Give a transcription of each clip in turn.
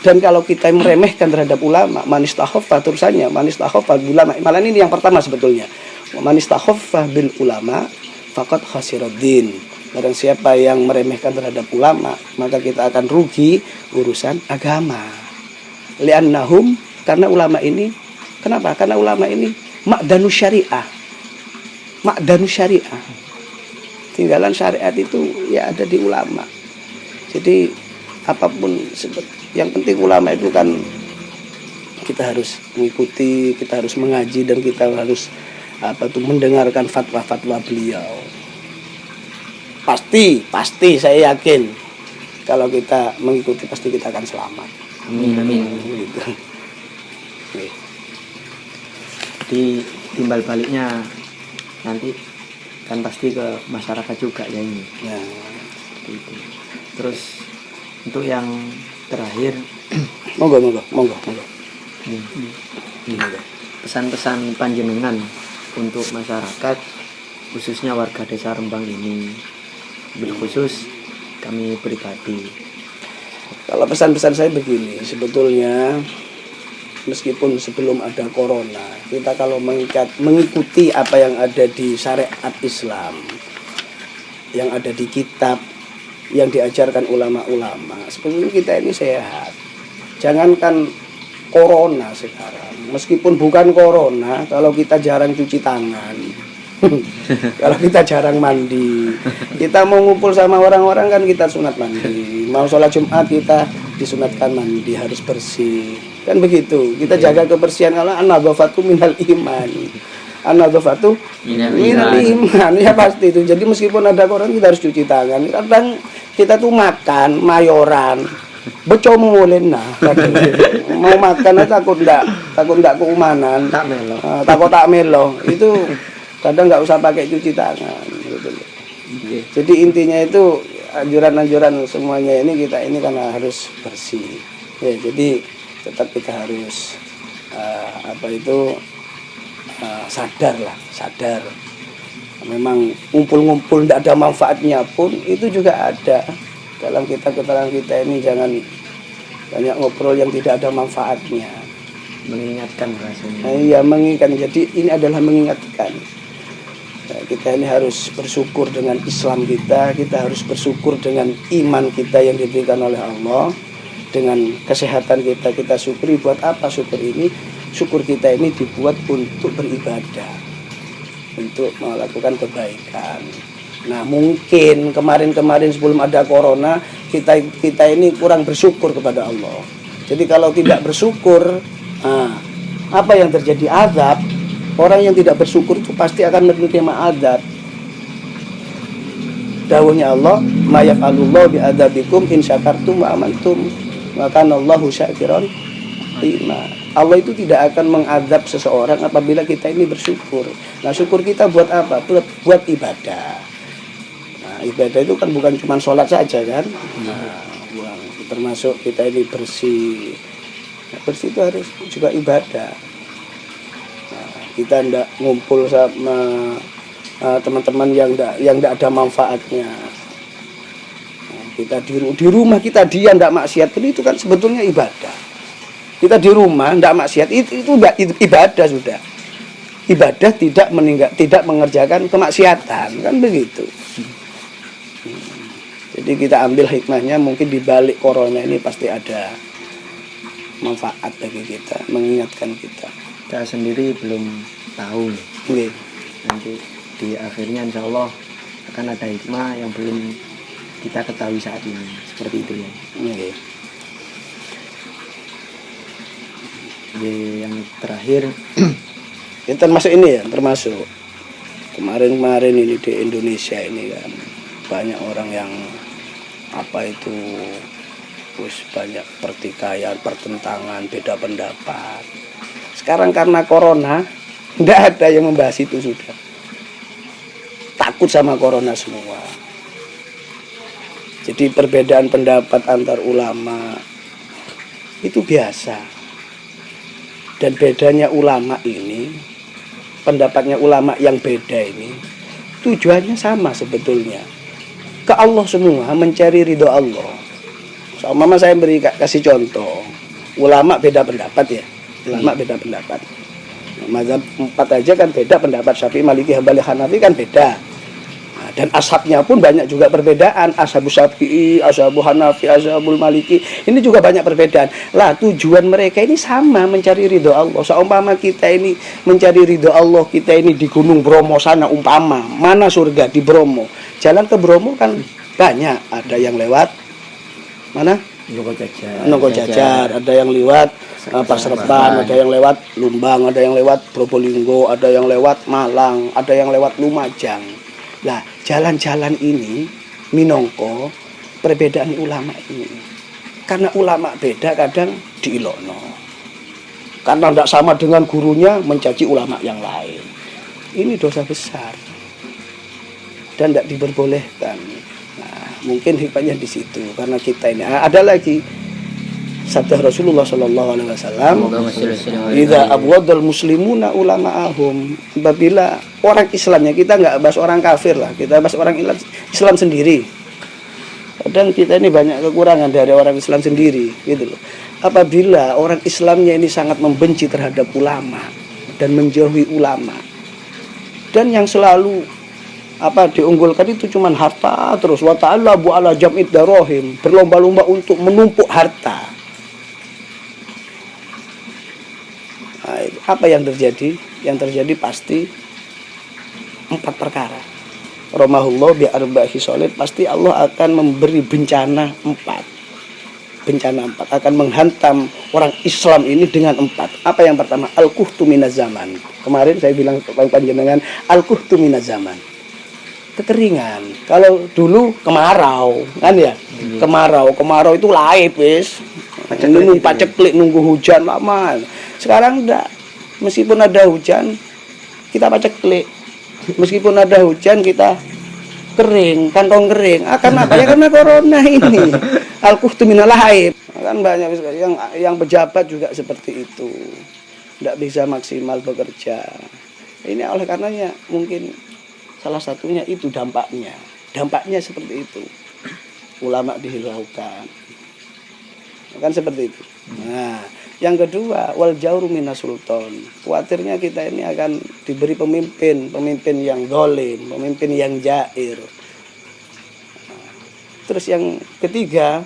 Dan kalau kita meremehkan terhadap ulama, manistakhaffa terusannya, manistakhaffa bil ulama. Malah ini yang pertama sebetulnya. Manistakhaffa bil ulama faqad khasirad-din. Barang siapa yang meremehkan terhadap ulama, maka kita akan rugi urusan agama. Li'annahum, karena ulama ini, kenapa? Karena ulama ini ma'danu syariah. Ma'danu syariah. Tinggalan syariat itu ya ada di ulama. Jadi apapun yang penting ulama itu kan kita harus mengikuti, kita harus mengaji, dan kita harus mendengarkan fatwa-fatwa beliau. Pasti saya yakin kalau kita mengikuti pasti kita akan selamat. Amin. Gitu. Okay. Di timbal baliknya nanti kan pasti ke masyarakat juga ya ini. Ya. Gitu. Terus untuk yang terakhir, monggo. Pesan-pesan panjenengan untuk masyarakat, khususnya warga desa Rembang ini, berkhusus kami pribadi. Kalau pesan-pesan saya begini, sebetulnya meskipun sebelum ada corona, kita kalau mengikuti apa yang ada di syariat Islam, yang ada di kitab, yang diajarkan ulama-ulama, sebetulnya kita ini sehat. Jangankan corona sekarang, meskipun bukan corona, kalau kita jarang cuci tangan, kalau kita jarang mandi, kita mau ngumpul sama orang-orang kan kita sunat mandi, mau sholat Jumat kita disunatkan mandi, harus bersih, kan begitu. Kita jaga kebersihan, kalau an-nadzafatu minal iman, an-nadzafatu minal iman, ya pasti itu. Jadi meskipun ada corona kita harus cuci tangan. Kadang kita tuh makan mayoran, beco mulin mau makan takut ndak keumanan, takut tak melo, itu kadang nggak usah pakai cuci tangan gitu. Jadi intinya itu anjuran-anjuran semuanya ini kita ini karena harus bersih ya, jadi tetap kita harus sadar memang ngumpul-ngumpul tidak ada manfaatnya pun itu juga ada dalam keterangan kita ini. Jangan banyak ngobrol yang tidak ada manfaatnya, mengingatkan rasanya. Iya, mengingatkan. Jadi ini adalah mengingatkan. Kita ini harus bersyukur dengan Islam kita harus bersyukur dengan iman kita yang diberikan oleh Allah, dengan kesehatan kita syukuri. Buat apa syukur ini? Syukur kita ini dibuat untuk beribadah, untuk melakukan kebaikan. Nah, mungkin kemarin sebelum ada corona kita ini kurang bersyukur kepada Allah. Jadi kalau tidak bersyukur, apa yang terjadi? Azab. Orang yang tidak bersyukur itu pasti akan menerima azab. Dawuhnya Allah, "Ma yaf'alullahu bi'adzabikum in syakartum wa amantum, wa kana Allahu syakiran alima." Allah itu tidak akan mengazab seseorang apabila kita ini bersyukur. Nah, syukur kita buat apa? Buat ibadah. Nah, ibadah itu kan bukan cuma sholat saja kan. Nah, termasuk kita ini bersih. Nah, bersih itu harus juga ibadah. Kita tidak ngumpul sama teman-teman yang tidak ada manfaatnya. Kita di rumah kita diam tidak maksiat, itu kan sebetulnya ibadah. Kita di rumah tidak maksiat, itu ibadah sudah. Ibadah tidak mengerjakan kemaksiatan, kan begitu. Jadi kita ambil hikmahnya, mungkin di balik corona ini pasti ada manfaat bagi kita, mengingatkan kita. Kita sendiri belum tahu. Okay. Nanti di akhirnya insya Allah akan ada hikmah yang belum kita ketahui saat ini. Seperti itu ya. Okay. Yang terakhir ya, termasuk ini ya, termasuk kemarin ini di Indonesia ini kan banyak orang yang banyak pertikaian, pertentangan, beda pendapat. Sekarang karena corona tidak ada yang membahas itu, sudah takut sama corona semua. Jadi perbedaan pendapat antar ulama itu biasa. Dan bedanya ulama ini, pendapatnya ulama yang beda ini, tujuannya sama sebetulnya. Ke Allah semua, mencari ridho Allah. Mama saya kasih contoh. ulama beda pendapat ya. Ulama beda pendapat. Mazhab 4 aja kan beda pendapat, Syafi'i, Maliki, Hambali, Hanafi kan beda. Nah, dan ashabnya pun banyak juga perbedaan. Ashabu Syafi'i, ashabu Hanafi, ashabul Maliki, ini juga banyak perbedaan. Lah tujuan mereka ini sama, mencari ridho Allah. Seumpama kita ini mencari ridho Allah, kita ini di Gunung Bromo sana umpama, mana surga di Bromo. Jalan ke Bromo kan banyak, ada yang lewat mana? Nongko Jajar, ada yang lewat Pasrepan, ada yang lewat Lumbang, ada yang lewat Probolinggo, ada yang lewat Malang, ada yang lewat Lumajang. Nah, jalan-jalan ini minangka perbedaan ulama ini. Karena ulama beda kadang diilokno. Karena tidak sama dengan gurunya mencaci ulama yang lain. Ini dosa besar. Dan tidak diperbolehkan. Nah, mungkin hikmahnya di situ karena kita ini ada lagi sabda Rasulullah sallallahu alaihi wasallam, "Idza abghadal muslimuna ulama'ahum." Apabila orang Islamnya, kita nggak bahas orang kafir lah, kita bahas orang Islam sendiri. Kadang kita ini banyak kekurangan dari orang Islam sendiri, gitu loh. Apabila orang Islamnya ini sangat membenci terhadap ulama dan menjauhi ulama, dan yang selalu diunggulkan itu cuman harta terus, wa ta'ala bu ala jam'id darahim, berlomba-lomba untuk menumpuk harta. Nah, apa yang terjadi? Yang terjadi pasti 4 perkara. Romahullah bi arba'i solid, pasti Allah akan memberi bencana 4. Bencana 4 akan menghantam orang Islam ini dengan 4. Apa yang pertama? Al-kuhtu minaz zaman. Kemarin saya bilang panjenengan al-kuhtu minaz zaman. Kekeringan. Kalau dulu kemarau, kan ya? Kemarau itu laip wis. Paceklik nunggu hujan lama. Sekarang enggak. Meskipun ada hujan, kita paceklik. Meskipun ada hujan, kita kering, kantong kering. Karena apa? Ya karena corona ini. Al-kuhtu minal laib. Kan banyak yang pejabat juga seperti itu. Enggak bisa maksimal bekerja. Ini oleh karenanya mungkin salah satunya itu dampaknya. Dampaknya seperti itu. Ulama dihilaukan. Kan seperti itu. Nah, yang kedua, wal jauru minas sultan. Khawatirnya kita ini akan diberi pemimpin yang zalim, pemimpin yang jair. Terus yang ketiga,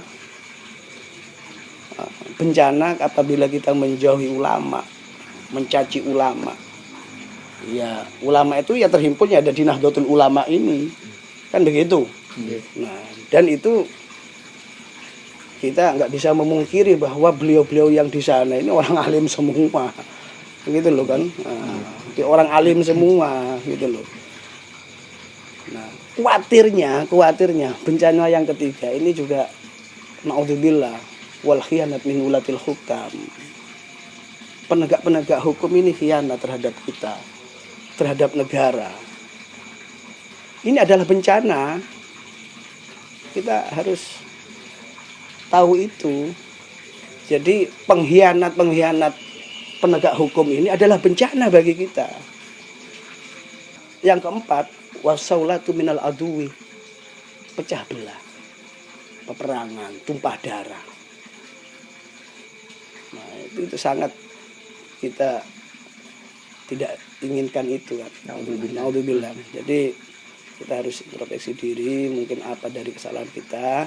bencana apabila kita menjauhi ulama, mencaci ulama. Ya, ulama itu ya terhimpun ya ada di Nahdlatul Ulama ini. Kan begitu. Nah, dan itu kita nggak bisa memungkiri bahwa beliau-beliau yang di sana ini orang alim semua. Gitu loh kan. Nah, orang alim semua gitu loh. Nah, khawatirnya bencana yang ketiga ini juga naudzubillah wal khianat min ulatil hukam. Penegak-penegak hukum ini khianat terhadap kita, terhadap negara. Ini adalah bencana. Kita harus tahu itu. Jadi pengkhianat penegak hukum ini adalah bencana bagi kita. Yang keempat, wasaulatu minal aduwi, pecah belah, peperangan, tumpah darah. Nah, itu sangat kita tidak inginkan itu kan. Naudzubillah. Jadi kita harus introspeksi diri, mungkin apa dari kesalahan kita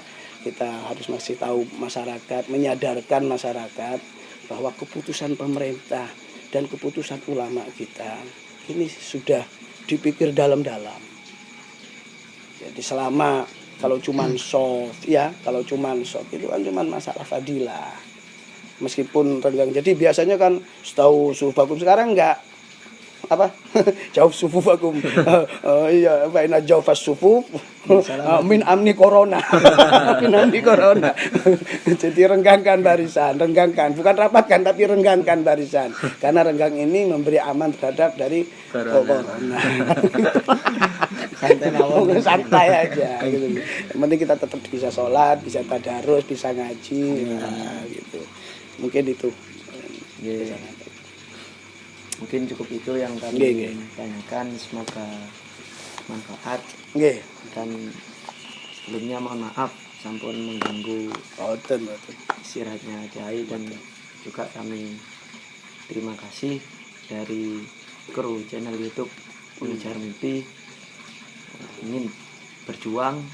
harus masih tahu masyarakat, menyadarkan masyarakat bahwa keputusan pemerintah dan keputusan ulama kita ini sudah dipikir dalam-dalam. Jadi selama kalau cuman soft itu kan cuman masalah fadilah. Meskipun renggang. Jadi biasanya kan setahu sufakum, sekarang enggak jauh sufufakum. Iya, baina jawfas sufuf min amni corona. Min amni corona. Jadi renggangkan barisan, bukan rapatkan tapi renggangkan barisan. Karena renggang ini memberi aman terhadap dari corona. Santai aja gitu. Yang penting kita tetap bisa sholat, bisa tadarus, bisa ngaji, gitu. Mungkin itu. Mungkin cukup itu yang kami tanyakan, semoga manfaat. Dan sebelumnya mohon maaf sampun mengganggu istirahatnya Kiai dan juga kami terima kasih dari kru channel YouTube Pengejar Mimpi ingin berjuang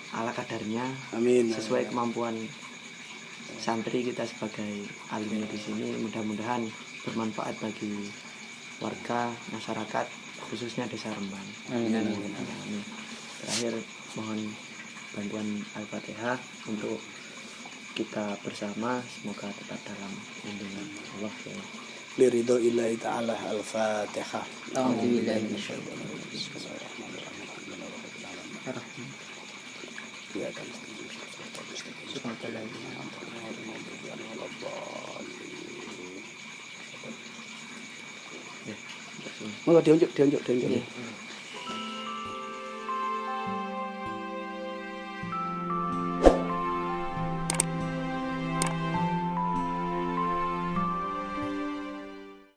ala kadarnya Amin. sesuai kemampuan santri kita sebagai alumni di sini. Mudah-mudahan bermanfaat bagi warga masyarakat khususnya Desa Rembang. Amin. Amin. Terakhir mohon bantuan Al-Fatihah untuk kita bersama, semoga tetap dalam lindungan Allah ya. Liridho illahi ta'ala al-fatihah. A'udzubillahi minasyaitonir rajim. Bismillahirrahmanirrahim. Ya kan. Ya, Monggo diunjuk.